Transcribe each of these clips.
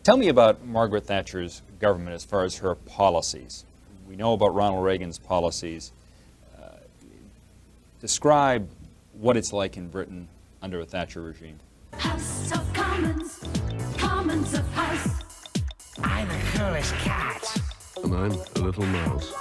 Tell me about Margaret Thatcher's government as far as her policies. We know about Ronald Reagan's policies. Describe what it's like in Britain under a Thatcher regime. House of Commons, Commons of House. I'm the coolest cat. And I'm a little mouse.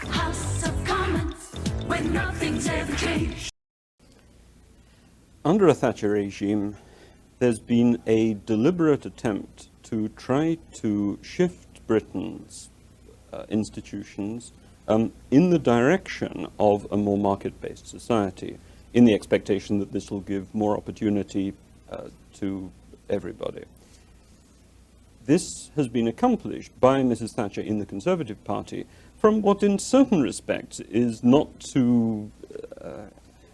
House of Commons, where nothing's ever changed. Under a Thatcher regime, there's been a deliberate attempt to try to shift Britain's institutions in the direction of a more market-based society, in the expectation that this will give more opportunity to everybody. This has been accomplished by Mrs. Thatcher in the Conservative Party from what in certain respects is not too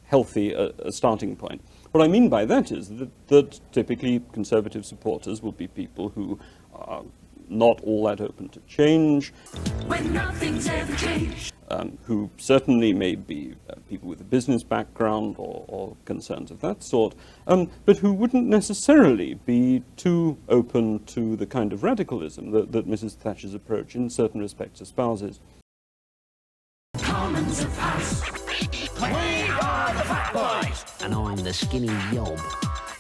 healthy a starting point. What I mean by that is that typically Conservative supporters will be people who are not all that open to change, When nothing's ever changed. Who certainly may be people with a business background or concerns of that sort, but who wouldn't necessarily be too open to the kind of radicalism that Mrs. Thatcher's approach in certain respects espouses. Commons of House. We are the fat boys. And I'm the skinny yob.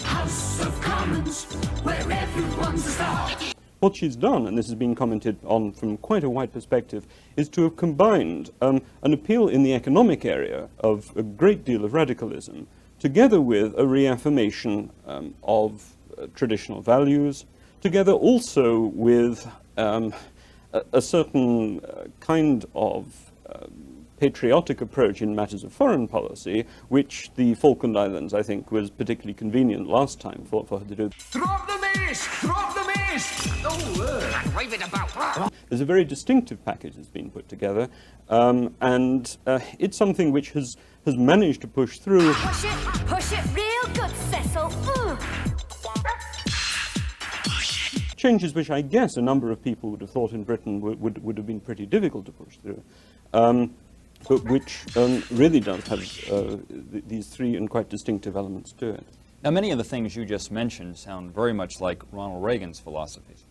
House of Commons, where everyone's a star. What she's done, and this has been commented on from quite a wide perspective, is to have combined an appeal in the economic area of a great deal of radicalism, together with a reaffirmation of traditional values, together also with a certain kind of patriotic approach in matters of foreign policy, which the Falkland Islands, I think, was particularly convenient last time for her to do. Drop the mace! Drop the mace! Oh, wave it about. There's a very distinctive package that's been put together, and it's something which has managed to push through. Push it real good, Cecil. Changes which I guess a number of people would have thought in Britain would have been pretty difficult to push through, but which really does have these three and quite distinctive elements to it. Now, many of the things you just mentioned sound very much like Ronald Reagan's philosophies.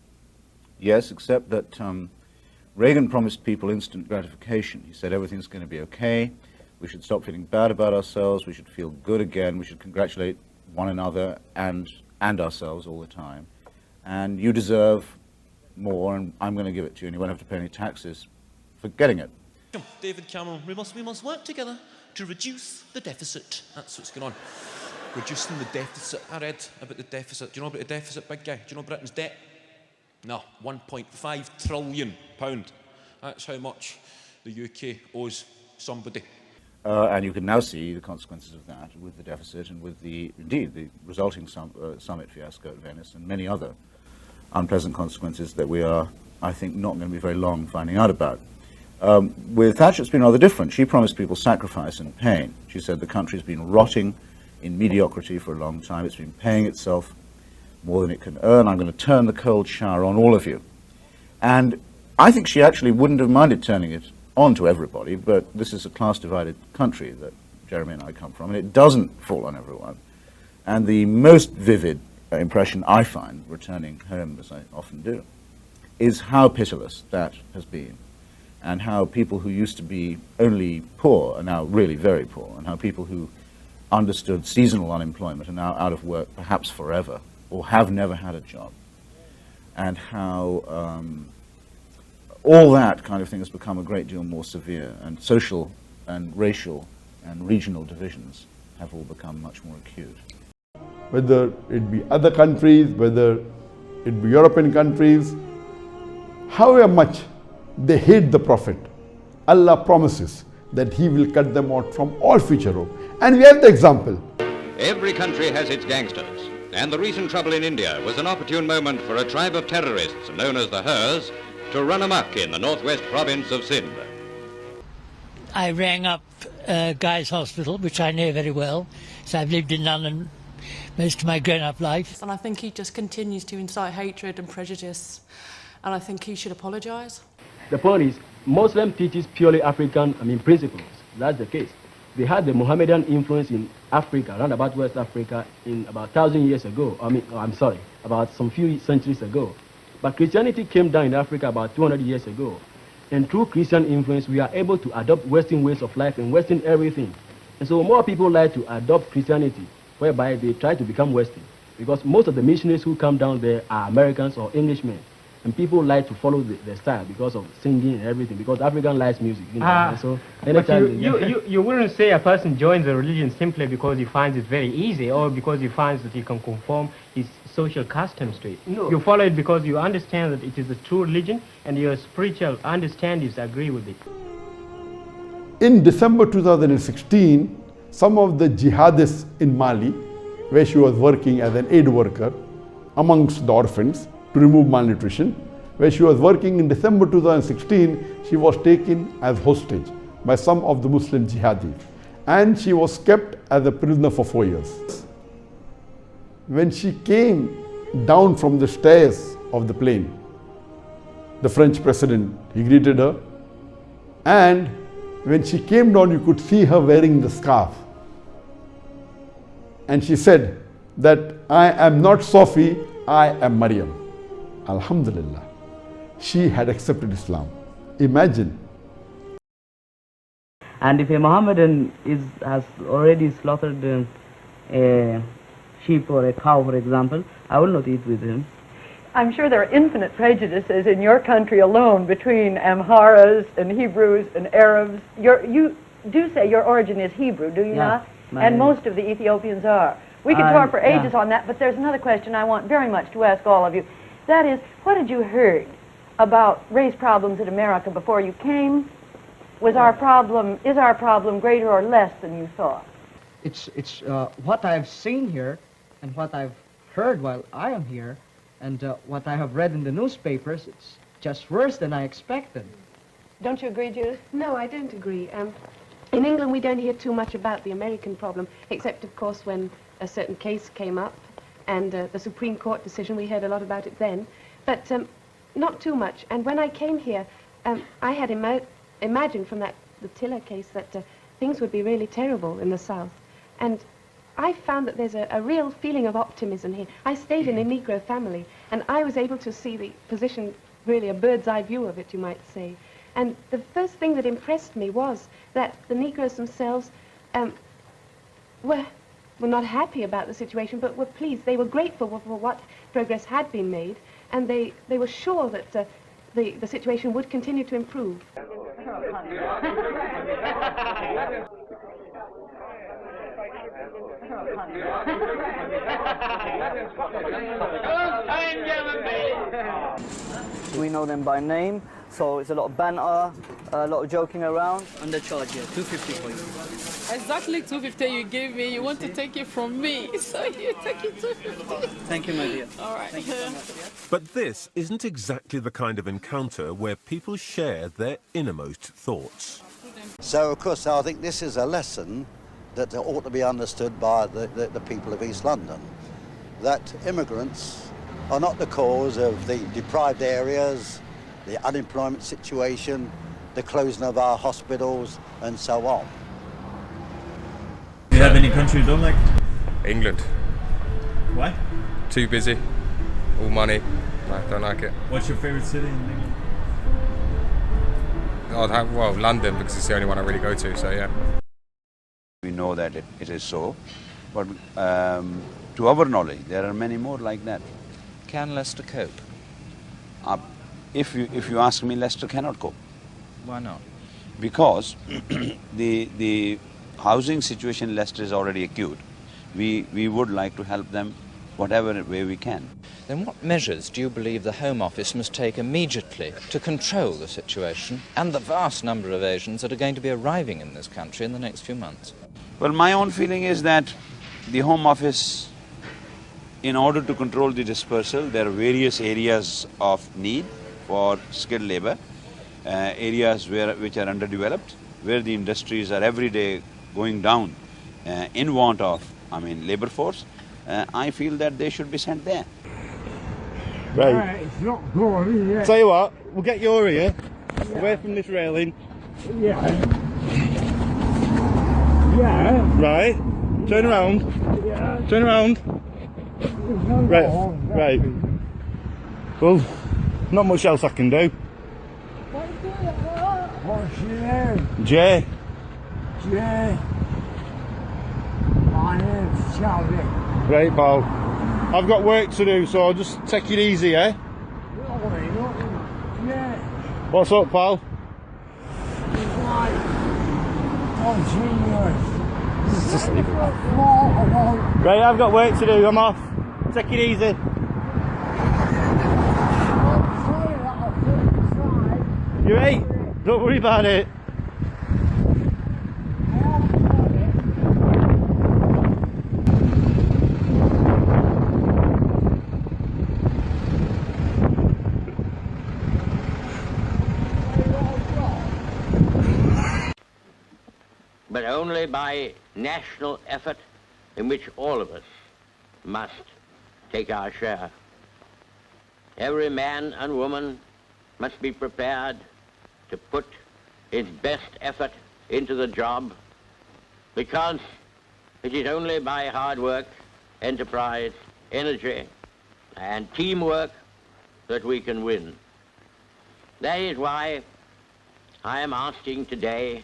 Yes, except that Reagan promised people instant gratification. He said everything's going to be okay, we should stop feeling bad about ourselves, we should feel good again, we should congratulate one another and ourselves all the time. And you deserve more, and I'm going to give it to you, and you won't have to pay any taxes for getting it. David Cameron, we must work together to reduce the deficit. That's what's going on. Reducing the deficit. I read about the deficit. Do you know about the deficit, big guy? Do you know Britain's debt? No, £1.5 trillion. That's how much the UK owes somebody. And you can now see the consequences of that with the deficit and with indeed the resulting summit fiasco at Venice and many other unpleasant consequences that we are, I think, not going to be very long finding out about. With Thatcher, it's been rather different. She promised people sacrifice and pain. She said the country's been rotting in mediocrity for a long time. It's been paying itself more than it can earn. I'm going to turn the cold shower on all of you. And I think she actually wouldn't have minded turning it on to everybody, but this is a class-divided country that Jeremy and I come from, and it doesn't fall on everyone. And the most vivid impression I find, returning home as I often do, is how pitiless that has been, and how people who used to be only poor are now really very poor, and how people who understood seasonal unemployment are now out of work perhaps forever, or have never had a job, and how all that kind of thing has become a great deal more severe, and social and racial and regional divisions have all become much more acute. Whether it be other countries, whether it be European countries, however much they hate the Prophet, Allah promises that He will cut them out from all future hope. And we have the example. Every country has its gangsters, and the recent trouble in India was an opportune moment for a tribe of terrorists known as the Hers to run amok in the northwest province of Sindh. I rang up Guy's Hospital, which I know very well, so I've lived in London most of my grown-up life. And I think he just continues to incite hatred and prejudice, and I think he should apologise. The point is, Muslim teaches purely African, principles. That's the case. They had the Mohammedan influence in Africa, around about West Africa, in about 1,000 years ago. About some few centuries ago. But Christianity came down in Africa about 200 years ago. And through Christian influence, we are able to adopt Western ways of life and Western everything. And so more people like to adopt Christianity, whereby they try to become Western. Because most of the missionaries who come down there are Americans or Englishmen. And people like to follow the style because of singing and everything, because African likes music. You know? And so but you wouldn't say a person joins a religion simply because he finds it very easy or because he finds that he can conform his social customs to it. No. You follow it because you understand that it is a true religion and your spiritual understandings agree with it. In December 2016, some of the jihadists in Mali, where she was working as an aid worker amongst the orphans to remove malnutrition, where she was working in December 2016, she was taken as hostage by some of the Muslim jihadis, and she was kept as a prisoner for 4 years. When she came down from the stairs of the plane, the French president, he greeted her, and when she came down, you could see her wearing the scarf. And she said that I am not Sophie, I am Maryam. Alhamdulillah, she had accepted Islam. Imagine. And if a Mohammedan has already slaughtered a sheep or a cow, for example, I will not eat with him. I'm sure there are infinite prejudices in your country alone between Amharas and Hebrews and Arabs. You do say your origin is Hebrew, do you not? And most of the Ethiopians are. We could talk for ages on that, but there's another question I want very much to ask all of you. That is, what had you heard about race problems in America before you came? Is our problem greater or less than you thought? It's what I've seen here and what I've heard while I am here and what I have read in the newspapers, it's just worse than I expected. Don't you agree, Judith? No, I don't agree. In England, we don't hear too much about the American problem, except, of course, when a certain case came up and the Supreme Court decision, we heard a lot about it then, but not too much. And when I came here, I had imagined from the Tiller case that things would be really terrible in the South. And I found that there's a real feeling of optimism here. I stayed in a Negro family, and I was able to see the position, really a bird's eye view of it, you might say. And the first thing that impressed me was that the Negroes themselves were not happy about the situation, but were pleased. They were grateful for what progress had been made, and they were sure that the situation would continue to improve. We know them by name, so it's a lot of banter, a lot of joking around. Under charge, yeah, 250 for you. Exactly 250 you gave me. You want to take it from me, so you take it 250. Thank you, my dear. All right. Thank you so much. Yeah. But this isn't exactly the kind of encounter where people share their innermost thoughts. So, of course, I think this is a lesson that ought to be understood by the people of East London, that immigrants are not the cause of the deprived areas, the unemployment situation, the closing of our hospitals, and so on. Do you have any country you don't like? England. Why? Too busy. All money. I don't like it. What's your favourite city in England? Well, London, because it's the only one I really go to, so yeah. We know that it is so, but to our knowledge, there are many more like that. Can Leicester cope? If you ask me, Leicester cannot cope. Why not? Because the housing situation in Leicester is already acute. We would like to help them whatever way we can. Then what measures do you believe the Home Office must take immediately to control the situation and the vast number of Asians that are going to be arriving in this country in the next few months? Well, my own feeling is that the Home Office, in order to control the dispersal, there are various areas of need for skilled labor, areas which are underdeveloped, where the industries are every day going down in want of, labor force. I feel that they should be sent there. Right. It's not going yet. Tell you what, we'll get you over here, away from this railing. Yeah. Yeah. Right. Turn around. Yeah. Turn around. Right. Right. Well, not much else I can do. What's your name? Jay. Jay. My name's Charlie. Right, pal. I've got work to do, so I'll just take it easy, eh? Yeah. What's up, pal? Just leave it. Right, I've got work to do, I'm off. Take it easy. You're right, don't worry about it. But only by national effort in which all of us must take our share. Every man and woman must be prepared to put its best effort into the job, because it is only by hard work, enterprise, energy, and teamwork that we can win. That is why I am asking today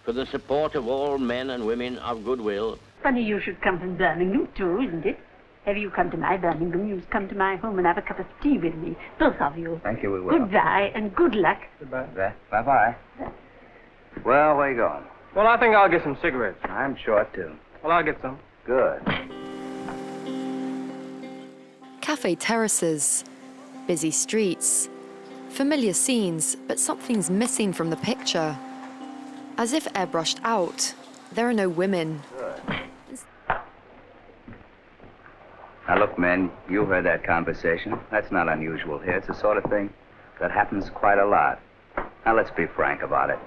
for the support of all men and women of goodwill. Funny you should come from Birmingham too, isn't it? Have you come to my Birmingham, you come to my home and have a cup of tea with me, both of you. Thank you, we will. Goodbye and good luck. Goodbye. Bye-bye. Well, where you going? Well, I think I'll get some cigarettes. I'm short, too. Well, I'll get some. Good. Cafe terraces, busy streets, familiar scenes, but something's missing from the picture. As if airbrushed out, there are no women. Now, look, men, you heard that conversation. That's not unusual here. It's the sort of thing that happens quite a lot. Now, let's be frank about it.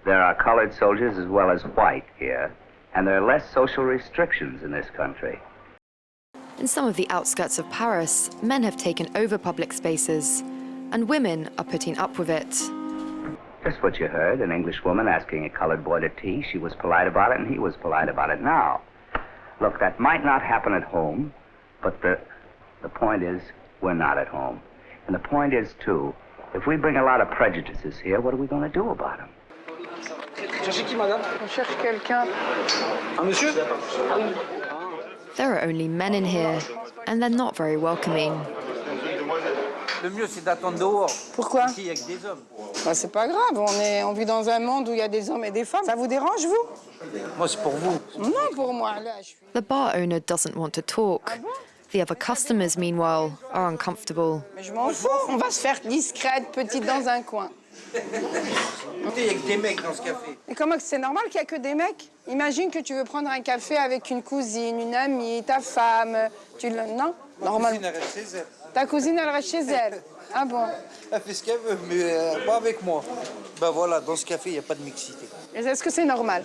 There are colored soldiers as well as white here, and there are less social restrictions in this country. In some of the outskirts of Paris, men have taken over public spaces, and women are putting up with it. Just what you heard, an English woman asking a colored boy to tea. She was polite about it, and he was polite about it. Now, look, that might not happen at home, but the point is, we're not at home. And the point is, too, if we bring a lot of prejudices here, what are we going to do about them? There are only men in here, and they're not very welcoming. Le mieux, c'est d'attendre dehors. Pourquoi? Ici, il y a que des hommes. Bah, c'est pas grave, on vit dans un monde où il y a des hommes et des femmes. Ça vous dérange, vous? Moi, c'est pour vous. Non, pour moi. Là, je suis... The bar owner doesn't want to talk. The other customers, meanwhile, are uncomfortable. Mais je m'en fous. On va se faire discrète, petite, dans un coin. Il y a que des mecs dans ce café. Et comment c'est normal qu'il y a que des mecs? Imagine que tu veux prendre un café avec une cousine, une amie, ta femme. Non, normal. Ma cousine, elle reste chez elle. Ta cousine, elle reste chez elle. Ah bon? Elle fait ce qu'elle veut, mais pas avec moi. Ben voilà, dans ce café, il n'y a pas de mixité. Est-ce que c'est normal?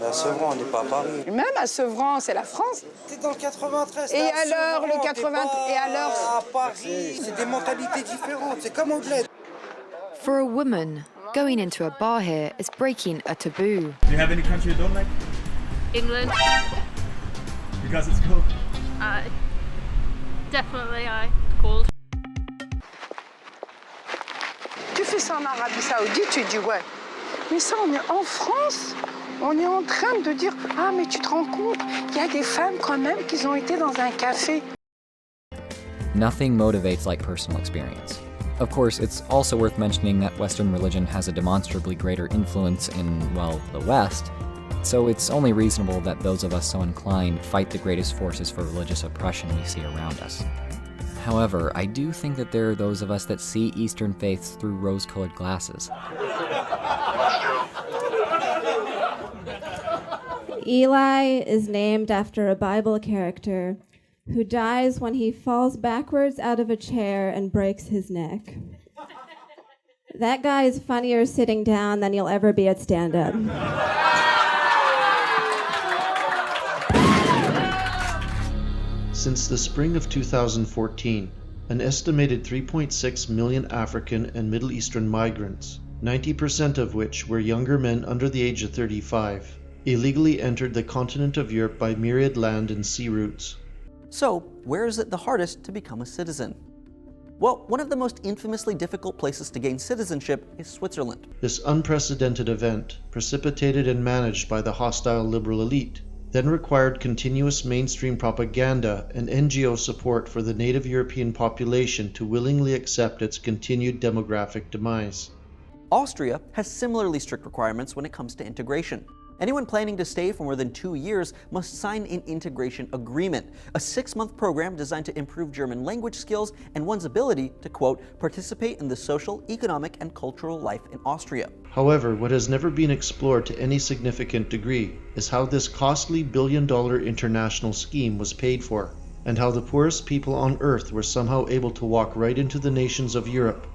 À Sevran, on n'est pas à Paris. Même à Sevran, c'est la France. T'es dans le 93. Et alors, le 80... Et alors... À Paris, c'est des mentalités différentes. C'est comme au bled. For a woman, going into a bar here is breaking a taboo. Do you have any country you don't like? England. Because it's cold? Definitely cold. Tu fais ça en Arabie Saoudite, tu dis ouais. Mais ça, on est en France. On est en train de dire, ah, mais tu te rends compte, il y a des femmes quand même qui ont été dans un café. Nothing motivates like personal experience. Of course, it's also worth mentioning that Western religion has a demonstrably greater influence in, well, the West, so it's only reasonable that those of us so inclined fight the greatest forces for religious oppression we see around us. However, I do think that there are those of us that see Eastern faiths through rose-colored glasses. Eli is named after a Bible character who dies when he falls backwards out of a chair and breaks his neck. That guy is funnier sitting down than you'll ever be at stand-up. Since the spring of 2014, an estimated 3.6 million African and Middle Eastern migrants, 90% of which were younger men under the age of 35, illegally entered the continent of Europe by myriad land and sea routes. So, where is it the hardest to become a citizen? Well, one of the most infamously difficult places to gain citizenship is Switzerland. This unprecedented event, precipitated and managed by the hostile liberal elite, then required continuous mainstream propaganda and NGO support for the native European population to willingly accept its continued demographic demise. Austria has similarly strict requirements when it comes to integration. Anyone planning to stay for more than 2 years must sign an integration agreement, a 6-month program designed to improve German language skills and one's ability to, quote, participate in the social, economic, and cultural life in Austria. However, what has never been explored to any significant degree is how this costly billion-dollar international scheme was paid for, and how the poorest people on Earth were somehow able to walk right into the nations of Europe.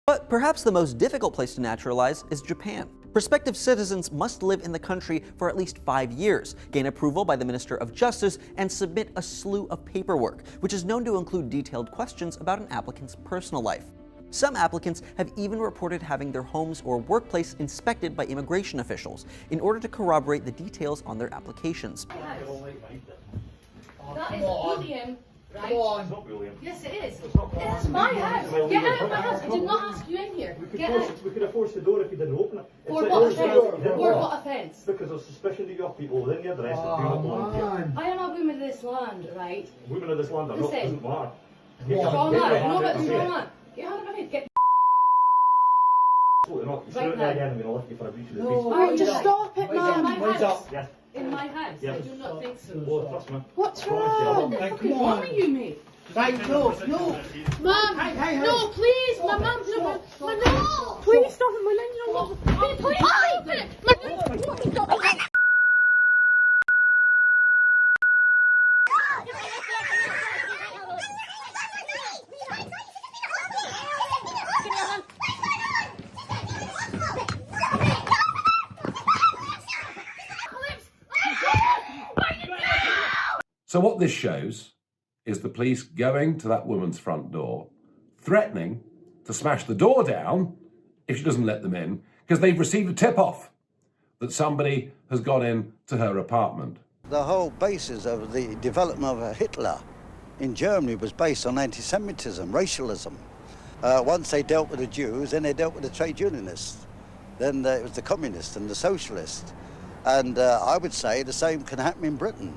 But perhaps the most difficult place to naturalize is Japan. Prospective citizens must live in the country for at least 5 years, gain approval by the Minister of Justice, and submit a slew of paperwork, which is known to include detailed questions about an applicant's personal life. Some applicants have even reported having their homes or workplace inspected by immigration officials in order to corroborate the details on their applications. That is William, right? Come on. It's not William. Yes, it is. It's my house. Get out of my house. I did not ask you in here. Get out. We could have forced the door if you didn't open it. For what offence? For what offence? Because of suspicion that you have people within your address that do not belong here. I am a woman of this land, right? Women of this land are not, doesn't matter. Wrong man. No, but wrong man. Get out of my face. Get absolutely not. You right say it again, I'm going to lift you for a breach of the peace. Alright, just stop it, man. In my house. Yes. In my house. Yes. I do not think so. Oh, trust me. What's wrong? What the fuck is wrong with you, mate? Right, no. Mum, no, please, my mum, no, please stop it, my line, you know what? Please stop it, please stop it. So what this shows is the police going to that woman's front door, threatening to smash the door down if she doesn't let them in, because they've received a tip-off that somebody has gone in to her apartment. The whole basis of the development of Hitler in Germany was based on anti-Semitism, racialism. Once they dealt with the Jews, then they dealt with the trade unionists. Then it was the communists and the socialists. And I would say the same can happen in Britain.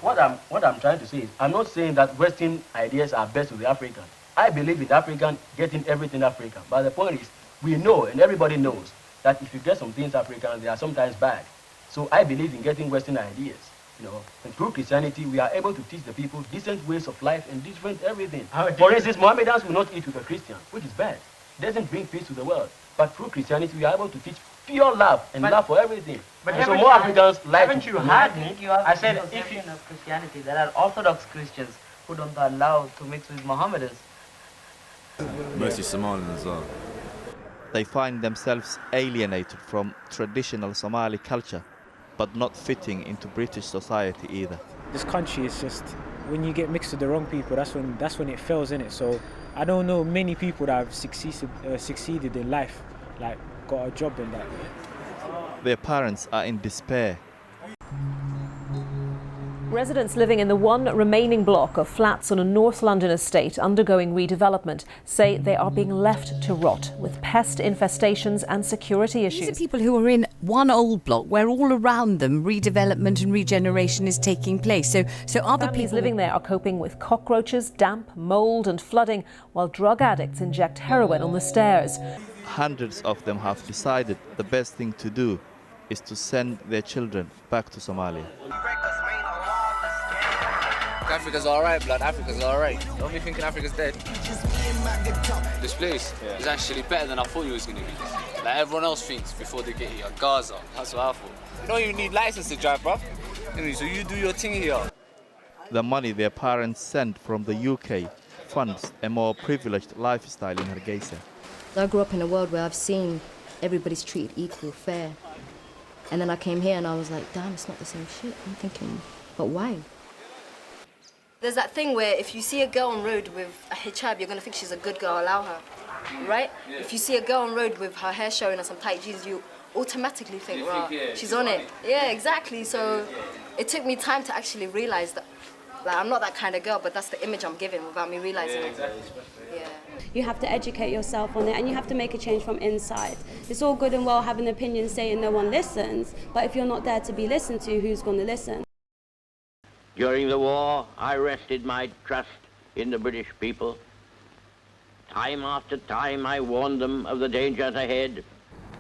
What I'm trying to say is, I'm not saying that Western ideas are best for the African. I believe in African getting everything African. But the point is, we know, and everybody knows, that if you get some things African, they are sometimes bad. So I believe in getting Western ideas. You know, and through Christianity, we are able to teach the people decent ways of life and different everything. For instance, Mohammedans will not eat with a Christian, which is bad. It doesn't bring peace to the world. But through Christianity, we are able to teach pure love and love for everything. But so more Africans like haven't you heard me? I said if you of Christianity, there are Orthodox Christians who don't allow to mix with Mohammedans. Mostly Somalian as well. They find themselves alienated from traditional Somali culture, but not fitting into British society either. This country is just, when you get mixed with the wrong people, that's when it fails, innit? So I don't know many people that have succeeded in life, like got a job in that. Their parents are in despair. Residents living in the one remaining block of flats on a North London estate undergoing redevelopment say they are being left to rot with pest infestations and security issues. These are people who are in one old block where all around them redevelopment and regeneration is taking place. So other Families people living there are coping with cockroaches, damp, mould and flooding, while drug addicts inject heroin on the stairs. Hundreds of them have decided the best thing to do is to send their children back to Somalia. Africa's alright, blood. Africa's alright. Don't be thinking Africa's dead. This place is actually better than I thought it was going to be. Like everyone else thinks before they get here. Gaza, that's what I thought. You don't even need license to drive, bruv. So you do your thing here. The money their parents send from the UK funds a more privileged lifestyle in Hargeisa. I grew up in a world where I've seen everybody's treated equal, fair. And then I came here and I was like, damn, it's not the same shit. I'm thinking, but why? There's that thing where if you see a girl on road with a hijab, you're going to think she's a good girl, allow her, right? Yeah. If you see a girl on road with her hair showing or some tight jeans, you automatically think, well, she's on it. Yeah, exactly. So it took me time to actually realize that Like, I'm not that kind of girl, but that's the image I'm giving without me realizing it. Yeah. You have to educate yourself on it, and you have to make a change from inside. It's all good and well having opinions saying no one listens, but if you're not there to be listened to, who's going to listen? During the war, I rested my trust in the British people. Time after time, I warned them of the dangers ahead.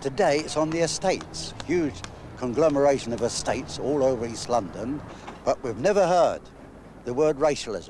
Today, it's on the estates, huge conglomeration of estates all over East London, but we've never heard the word racialism.